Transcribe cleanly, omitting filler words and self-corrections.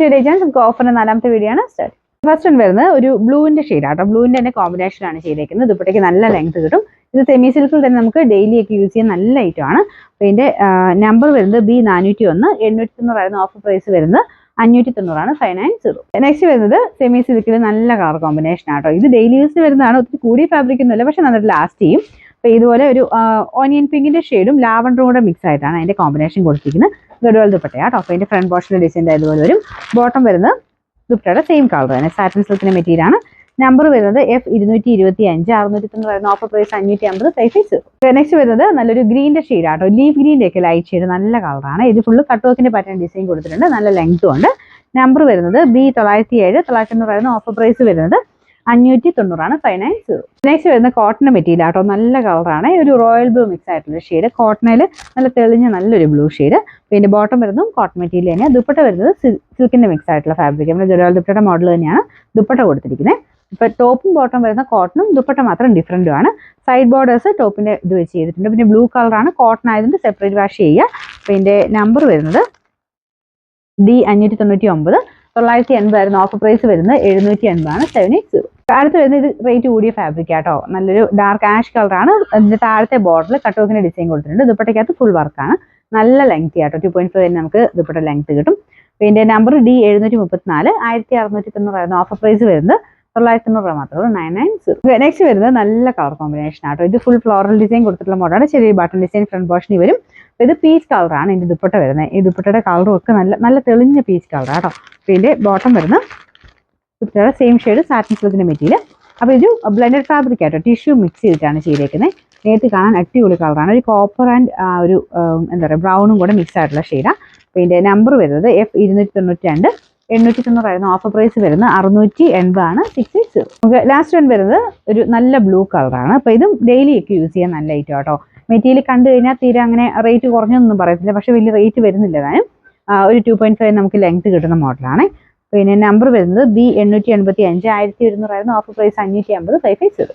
ചെയ്തേച്ചാൽ നമുക്ക് ഓഫറിന്റെ 4ാമത്തെ വീഡിയോ ആണ് start. First one വരുന്നത് ഒരു ബ്ലൂവിന്റെ ഷെയ്ഡാട്ടോ. ബ്ലൂവിന്റെ തന്നെ കോമ്പിനേഷനാണ് ചെയ്തേക്കുന്നത്. ദുപ്പട്ടയ്ക്ക് നല്ല ലെങ്ത് കിട്ടും. ഇത് സെമി സിൽക്കിൽ തന്നെ നമുക്ക് ഡെയിലി ഒക്കെ യൂസ് ചെയ്യാൻ നല്ല ഐറ്റം ആണ്. അപ്പോൾ ഇതിന്റെ നമ്പർ വരുന്നത് B401, 890 ഓഫർ പ്രൈസ് വരുന്നത് 590 590. നെക്സ്റ്റ് വരുന്നത് സെമി സിൽക്കിൽ നല്ല കളർ കോമ്പിനേഷൻ ആട്ടോ. ഇത് ഡെയിലി യൂസിന് വരുന്നതാണ്. ഒത്തിരി കൂടിയ ഫാബ്രിക് ഒന്നുമല്ല, പക്ഷെ നന്നായിട്ട് ലാസ്റ്റ് ചെയ്യും. അപ്പോൾ ഇതുപോലെ ഒരു ഓനിയൻ പിങ്കിന്റെ ഷെയ്ഡും ലാവൻഡറും കൂടെ മിക്സ് ആയിട്ടാണ് അതിന്റെ കോമ്പിനേഷൻ കൊടുത്തിരിക്കുന്നത്. ഗഡ്വാൾ ദുപ്പട്ടയാട്ടോ. അപ്പോൾ അതിന്റെ ഫ്രണ്ട് പോർഷനിലെ ഡിസൈൻ അതുപോലെ വരും. ബോട്ടം വരുന്നത് ദുപ്പട്ടയുടെ സെയിം കളർ തന്നെ, സാറ്റിൻ സിൽക്കിന്റെ മെറ്റീരിയൽ ആണ്. നമ്പർ വരുന്നത് F225, 690 ഓഫർ പ്രൈസ് 550 550. നെക്സ്റ്റ് വരുന്നത് നല്ലൊരു ഗ്രീനിന്റെ ഷെയ്ഡ് ആട്ടോ. ലീഫ് ഗ്രീൻ്റെ ഒക്കെ ലൈറ്റ് ഷെയ്ഡ്, നല്ല കളറാണ്. ഇത് ഫുള്ള് കട്ട് വർക്കിന്റെ പാറ്റേൺ ഡിസൈൻ കൊടുത്തിട്ടുണ്ട്. നല്ല ലെങ്ത്തും ഉണ്ട്. നമ്പർ വരുന്നത് B907, 990 ഓഫർ പ്രൈസ് വരുന്നത് 590 590. നെക്സ്റ്റ് വരുന്ന കോട്ടൺ മെറ്റീരിയൽ ആട്ടോ. നല്ല കളറാണ്. ഒരു റോയൽ ബ്ലൂ മിക്സ് ആയിട്ടുള്ള ഷെയ്ഡ്. കോട്ടണിൽ നല്ല തെളിഞ്ഞ നല്ലൊരു ബ്ലൂ ഷെയ്ഡ്. പിന്നെ ബോട്ടം വരുന്നതും കോട്ടൺ മെറ്റീരിയൽ തന്നെയാണ്. ദുപ്പട്ട വരുന്നത് സിൽക്കിന്റെ മിക്സ് ആയിട്ടുള്ള ഫാബ്രിക്. നമ്മുടെ ഗഡ്വാൾ ദുപ്പട്ടയുടെ മോഡൽ തന്നെയാണ് ദുപ്പട്ട കൊടുത്തിരിക്കുന്നത്. ഇപ്പൊ ടോപ്പും ബോട്ടം വരുന്ന കോട്ടണും ദുപ്പട്ട മാത്രം ഡിഫറൻറ്റും ആണ്. സൈഡ് ബോർഡേഴ്സ് ടോപ്പിന്റെ ഇത് വെച്ച് ചെയ്തിട്ടുണ്ട്. പിന്നെ ബ്ലൂ കളറാണ്. കോട്ടൺ ആയതുകൊണ്ട് സെപ്പറേറ്റ് വാഷ് ചെയ്യുക. അപ്പോൾ ഇതിന്റെ നമ്പർ വരുന്നത് D599, 980 ഓഫർ പ്രൈസ് വരുന്നത് 780 780. അടുത്ത് വരുന്നത് ഇത് റേറ്റ് കൂടിയ ഫാബ്രിക് ആട്ടോ. നല്ലൊരു ഡാർക്ക് ആഷ് കളറാണ്. അതിന്റെ താഴത്തെ ബോർഡറിൽ കട്ട് വർക്കിന്റെ ഡിസൈൻ കൊടുത്തിട്ടുണ്ട്. ദുപ്പട്ടയ്ക്കകത്ത് ഫുൾ വർക്കാണ്. നല്ല ലെങ്ത് ആട്ടോ. 2.5 തന്നെ നമുക്ക് ദുപ്പട്ട ലെങ്ത് കിട്ടും. പിന്നെ നമ്പർ D734, 1690 ഓഫർ പ്രൈസ് വരുന്നത് 990 മാത്രമേ 990. നെക്സ്റ്റ് വരുന്നത് നല്ല കളർ കോമ്പിനേഷൻ ആട്ടോ. ഇത് ഫുൾ ഫ്ലോറൽ ഡിസൈൻ കൊടുത്തിട്ടുള്ള മോഡലാണ്. ചെറിയ ബട്ടൺ ഡിസൈൻ ഫ്രണ്ട് പോർഷനിൽ വരും. ഇത് പീച്ച് കളറാണ് ഇതിന്റെ ദുപ്പട്ട വരുന്നത്. ഈ ദുപ്പട്ടയുടെ കളറും ഒക്കെ നല്ല തെളിഞ്ഞ പീച്ച് കളർ ആട്ടോ. പിന്നെ ബോട്ടം വരുന്ന ദുപ്പട്ടയുടെ സെയിം ഷെയ്ഡ് സാറ്റിൻ സിൽക്കിന്റെ മെറ്റീരിയൽ. അപ്പോൾ ഇത് ബ്ലെൻഡഡ് ഫാബ്രിക് ആട്ടോ. ടിഷ്യൂ മിക്സ് ചെയ്തിട്ടാണ് ചെയ്തേക്കുന്നത്. നേരത്തെ കാണാൻ അടിപൊളി കളറാണ്. ഒരു കോപ്പർ ആൻഡ് ഒരു എന്താ പറയുക ബ്രൗണും കൂടെ മിക്സ് ആയിട്ടുള്ള ഷെയ്ഡാണ്. പിന്നെ നമ്പർ വരുന്നത് F292, 890 ഓഫർ പ്രൈസ് വരുന്നത് 680 660. നമുക്ക് ലാസ്റ്റ് വൺ വരുന്നത് ഒരു നല്ല ബ്ലൂ കളറാണ്. അപ്പോൾ ഇതും ഡെയിലി ഒക്കെ യൂസ് ചെയ്യാൻ നല്ല ഐറ്റം ആട്ടോ. മെറ്റീരിയൽ കണ്ടു കഴിഞ്ഞാൽ തീരെ അങ്ങനെ റേറ്റ് കുറഞ്ഞൊന്നും പറയത്തില്ല, പക്ഷെ വലിയ റേറ്റ് വരുന്നില്ല. താനും ഒരു 2.5 നമുക്ക് ലെങ്ത് കിട്ടുന്ന മോഡലാണ്. പിന്നെ നമ്പർ വരുന്നത് B885, 1100 ഓഫർ പ്രൈസ് 550 550.